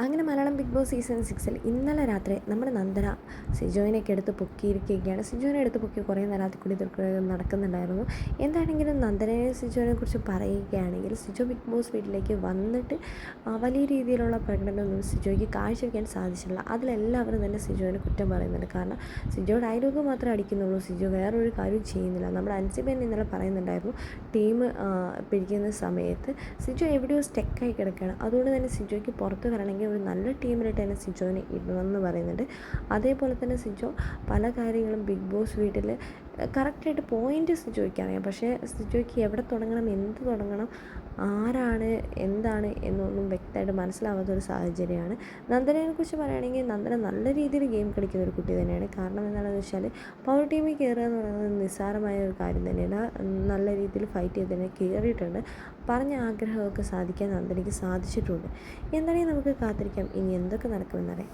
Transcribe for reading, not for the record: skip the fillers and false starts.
അങ്ങനെ Malayalam big boss season 6 ഇന്നലെ രാത്രി നമ്മുടെ നന്ദന സിജോയിനെയൊക്കെ എടുത്ത് പൊക്കിയിരിക്കുകയാണ്. സിജോയിനെ എടുത്ത് പൊക്കി കുറേ നേരം അതിൽ കൂടി നടക്കുന്നുണ്ടായിരുന്നു. എന്താണെങ്കിലും നന്ദനയെ സിജോയിനെ കുറിച്ച് പറയുകയാണെങ്കിൽ, സിജോ ബിഗ് ബോസ് വീട്ടിലേക്ക് വന്നിട്ട് വലിയ രീതിയിലുള്ള പ്രകടനമൊന്നും സിജോയ്ക്ക് കാഴ്ചവെക്കാൻ സാധിച്ചില്ല. അതിലെല്ലാവരും തന്നെ സിജോയിനെ കുറ്റം പറയുന്നുണ്ട്. കാരണം സിജോ ഡയലോഗ് മാത്രമേ അടിക്കുന്നുള്ളൂ, സിജോ വേറൊരു കാര്യം ചെയ്യുന്നില്ല. നമ്മുടെ അൻസിബൻ ഇന്നലെ പറയുന്നുണ്ടായിരുന്നു, ടീം പിടിക്കുന്ന സമയത്ത് സിജോ എവിടെയോ സ്റ്റക്കായി കിടക്കുകയാണ്, അതുകൊണ്ട് തന്നെ സിജോയ്ക്ക് പുറത്ത് വരണമെങ്കിൽ ഒരു നല്ല ടീമിലിട്ട് തന്നെ സിജോനെ ഇടണമെന്ന് പറയുന്നുണ്ട്. അതേപോലെ തന്നെ സിജോ പല കാര്യങ്ങളും ബിഗ് ബോസ് വീട്ടിൽ കറക്റ്റായിട്ട് പോയിൻ്റ് സിജോയ്ക്കറിയാം. പക്ഷേ സിജോയ്ക്ക് എവിടെ തുടങ്ങണം, എന്ത് തുടങ്ങണം, ആരാണ് എന്താണ് എന്നൊന്നും വ്യക്തമായിട്ട് മനസ്സിലാവാത്തൊരു സാഹചര്യമാണ്. നന്ദനയെക്കുറിച്ച് പറയുകയാണെങ്കിൽ, നന്ദന നല്ല രീതിയിൽ ഗെയിം കളിക്കുന്ന ഒരു കുട്ടി തന്നെയാണ്. കാരണം എന്താണെന്ന് വെച്ചാൽ പവർ ടീമിൽ കയറുക എന്ന് പറയുന്നത് നിസ്സാരമായ ഒരു കാര്യം തന്നെയാണ്. നല്ല രീതിയിൽ ഫൈറ്റ് ചെയ്ത് തന്നെ കയറിയിട്ടുണ്ട്. പറഞ്ഞ ആഗ്രഹമൊക്കെ സാധിക്കാൻ നന്ദനയ്ക്ക് സാധിച്ചിട്ടുണ്ട്. എന്താണെങ്കിൽ നമുക്ക് കാത്തിരിക്കാം ഇനി എന്തൊക്കെ നടക്കുമെന്നറിയാം.